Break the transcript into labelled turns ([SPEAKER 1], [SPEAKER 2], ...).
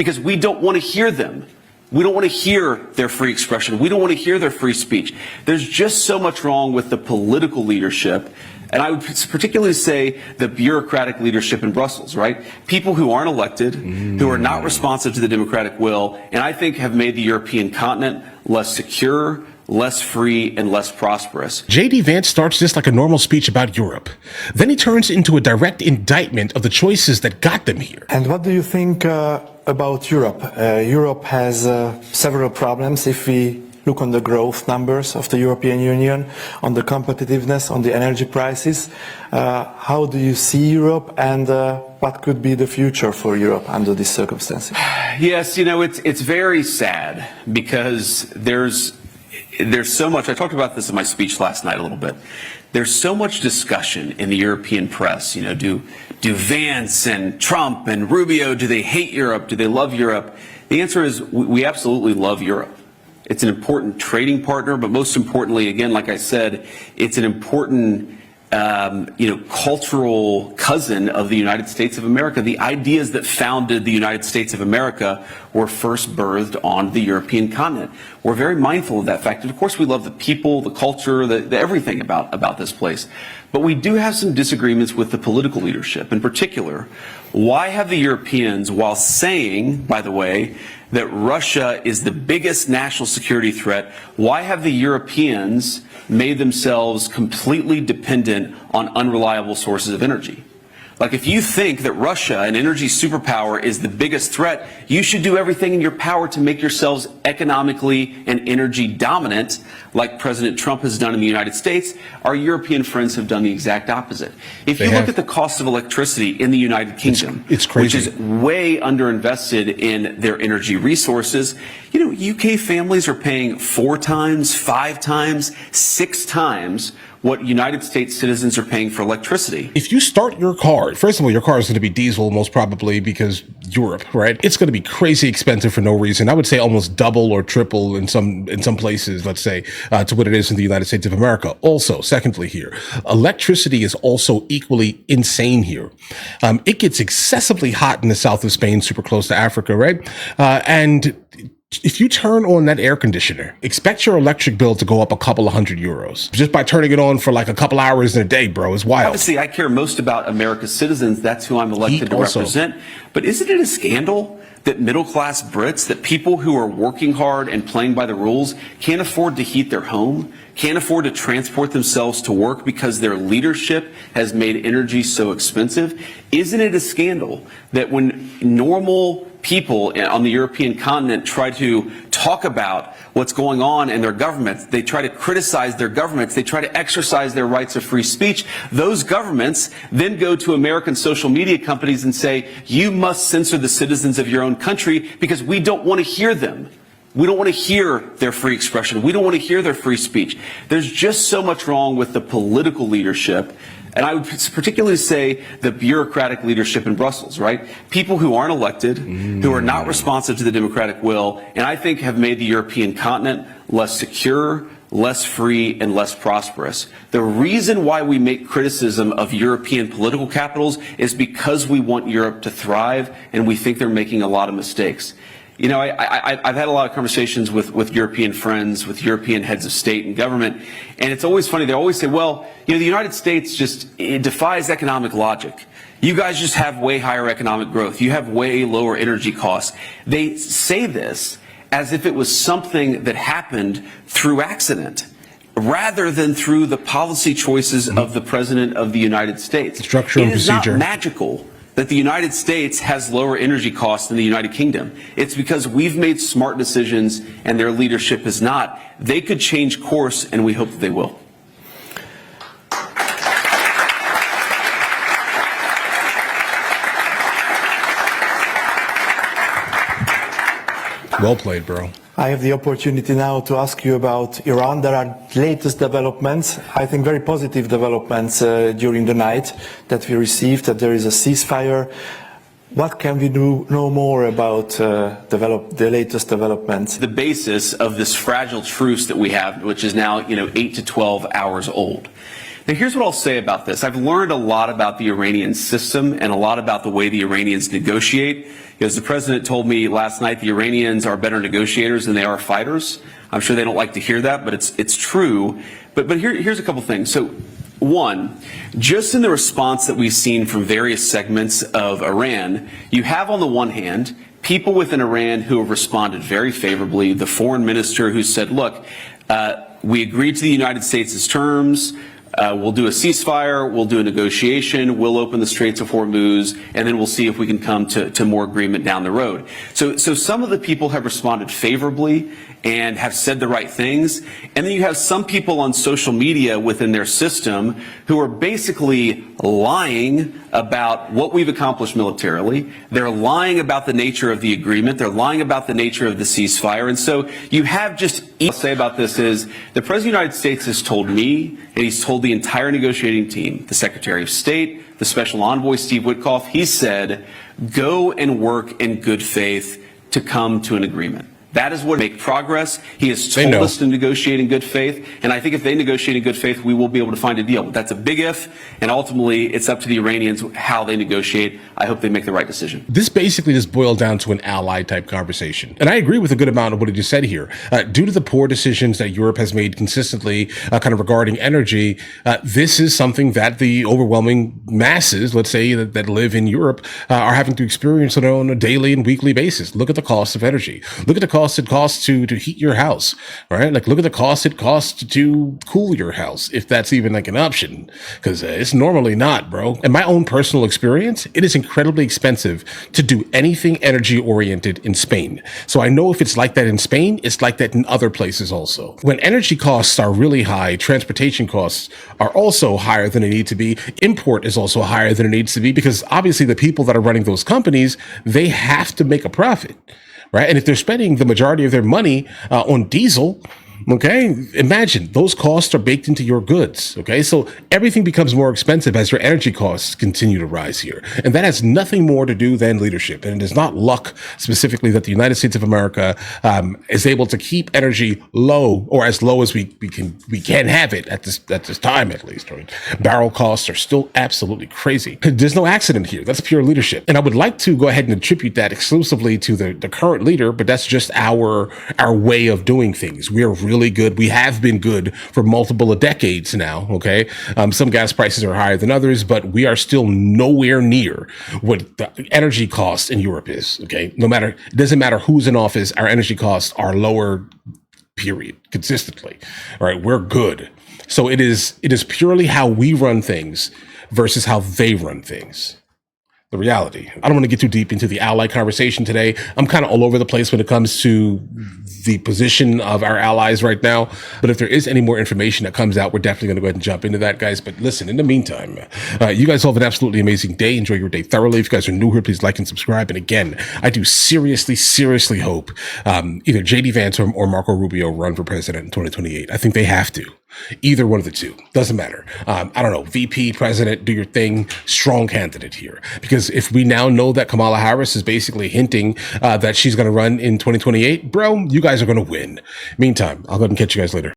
[SPEAKER 1] because we don't want to hear them. We don't want to hear their free expression. We don't want to hear their free speech. There's just so much wrong with the political leadership. And I would particularly say the bureaucratic leadership in Brussels, right? People who aren't elected, who are not responsive to the democratic will, and I think have made the European continent less secure, less free, and less prosperous.
[SPEAKER 2] J.D. Vance starts this like a normal speech about Europe. Then he turns into a direct indictment of the choices that got them here.
[SPEAKER 3] And what do you think about Europe? Europe has several problems if we look on the growth numbers of the European Union, on the competitiveness, on the energy prices. How do you see Europe, and what could be the future for Europe under these circumstances?
[SPEAKER 1] Yes, you know, it's very sad because there's so much. I talked about this in my speech last night a little bit. There's so much discussion in the European press. You know, do Vance and Trump and Rubio, do they hate Europe? Do they love Europe? The answer is we absolutely love Europe. It's an important trading partner, but most importantly, again, like I said, it's an important cultural cousin of the United States of America. The ideas that founded the United States of America were first birthed on the European continent. We're very mindful of that fact. And of course, we love the people, the culture, the everything about this place. But we do have some disagreements with the political leadership. In particular, why have the Europeans, while saying, by the way, that Russia is the biggest national security threat, why have the Europeans made themselves completely dependent on unreliable sources of energy? Like, if you think that Russia, an energy superpower, is the biggest threat, you should do everything in your power to make yourselves economically and energy dominant, like President Trump has done in the United States. Our European friends have done the exact opposite. If you look at the cost of electricity in the United Kingdom,
[SPEAKER 2] it's crazy,
[SPEAKER 1] which is way underinvested in their energy resources, you know, UK families are paying 4 times, 5 times, 6 times what United States citizens are paying for electricity.
[SPEAKER 2] If you start your car, first of all, your car is going to be diesel most probably because Europe, right? It's going to be crazy expensive for no reason. I would say almost double or triple in some places, let's say, to what it is in the United States of America. Also, secondly here, electricity is also equally insane here. It gets excessively hot in the south of Spain, super close to Africa, right? And if you turn on that air conditioner, expect your electric bill to go up a couple of €100 just by turning it on for like a couple hours in a day, bro. It's wild.
[SPEAKER 1] Obviously, I care most about America's citizens. That's who I'm elected to represent. But isn't it a scandal that middle-class Brits, that people who are working hard and playing by the rules can't afford to heat their home, can't afford to transport themselves to work because their leadership has made energy so expensive? Isn't it a scandal that when normal people on the European continent try to talk about what's going on in their governments, they try to criticize their governments, they try to exercise their rights of free speech, those governments then go to American social media companies and say, you must censor the citizens of your own country because we don't want to hear them. We don't want to hear their free expression. We don't want to hear their free speech. There's just so much wrong with the political leadership. And I would particularly say the bureaucratic leadership in Brussels, right? People who aren't elected, who are not responsive to the democratic will, and I think have made the European continent less secure, less free, and less prosperous. The reason why we make criticism of European political capitals is because we want Europe to thrive, and we think they're making a lot of mistakes. You know, I've had a lot of conversations with European friends, with European heads of state and government, and it's always funny. They always say, well, you know, the United States it defies economic logic. You guys just have way higher economic growth. You have way lower energy costs. They say this as if it was something that happened through accident, rather than through the policy choices of the President of the United States.
[SPEAKER 2] Structure and procedure.
[SPEAKER 1] It is not magical that the United States has lower energy costs than the United Kingdom. It's because we've made smart decisions and their leadership has not. They could change course, and we hope that they will.
[SPEAKER 2] Well played, bro.
[SPEAKER 3] I have the opportunity now to ask you about Iran. There are latest developments, I think very positive developments during the night that we received, that there is a ceasefire. What can we know more about the latest developments?
[SPEAKER 1] The basis of this fragile truce that we have, which is now 8 to 12 hours old. Now, here's what I'll say about this. I've learned a lot about the Iranian system and a lot about the way the Iranians negotiate. As the president told me last night, the Iranians are better negotiators than they are fighters. I'm sure they don't like to hear that, but it's true. But here's a couple things. So, one, just in the response that we've seen from various segments of Iran, you have on the one hand people within Iran who have responded very favorably. The foreign minister who said, look, we agreed to the United States' terms. We'll do a ceasefire, we'll do a negotiation, we'll open the Straits of Hormuz, and then we'll see if we can come to more agreement down the road. So some of the people have responded favorably and have said the right things. And then you have some people on social media within their system who are basically lying about what we've accomplished militarily. They're lying about the nature of the agreement. They're lying about the nature of the ceasefire. And so you have just, I'll say about this is the President of the United States has told me, and he's told the entire negotiating team, the Secretary of State, the Special Envoy, Steve Witkoff, he said, go and work in good faith to come to an agreement. That is what make progress. He has told us to negotiate in good faith, and I think if they negotiate in good faith, we will be able to find a deal. But that's a big if, and ultimately, it's up to the Iranians how they negotiate. I hope they make the right decision.
[SPEAKER 2] This basically just boiled down to an ally-type conversation. And I agree with a good amount of what he just said here. Due to the poor decisions that Europe has made consistently kind of regarding energy, this is something that the overwhelming masses, let's say, that live in Europe are having to experience on a daily and weekly basis. Look at the cost of energy. Look at the cost it costs to heat your house, right? Like, look at the cost it costs to cool your house, if that's even like an option, because it's normally not, bro. In my own personal experience, it is incredibly expensive to do anything energy oriented in Spain. So I know if it's like that in Spain, it's like that in other places also. When energy costs are really high, transportation costs are also higher than they need to be. Import is also higher than it needs to be, because obviously the people that are running those companies, they have to make a profit. Right. And if they're spending the majority of their money on diesel, okay, imagine those costs are baked into your goods. OK, so everything becomes more expensive as your energy costs continue to rise here. And that has nothing more to do than leadership. And it is not luck specifically that the United States of America is able to keep energy low, or as low as we can have it at this time, at least. Right? Barrel costs are still absolutely crazy. There's no accident here. That's pure leadership. And I would like to go ahead and attribute that exclusively to the current leader, but that's just our way of doing things. We are really good. We have been good for multiple decades now. Okay. Some gas prices are higher than others, but we are still nowhere near what the energy cost in Europe is. Okay. It doesn't matter who's in office, our energy costs are lower, period, consistently. All right. We're good. So it is purely how we run things versus how they run things. The reality. I don't want to get too deep into the ally conversation today. I'm kind of all over the place when it comes to the position of our allies right now. But if there is any more information that comes out, we're definitely going to go ahead and jump into that, guys. But listen, in the meantime, you guys all have an absolutely amazing day. Enjoy your day thoroughly. If you guys are new here, please like and subscribe. And again, I do seriously hope either JD Vance or Marco Rubio run for president in 2028. I think they have to. Either one of the two. Doesn't matter. I don't know. VP, president, do your thing. Strong candidate here. Because if we now know that Kamala Harris is basically hinting that she's going to run in 2028, bro, you guys are going to win. Meantime, I'll go ahead and catch you guys later.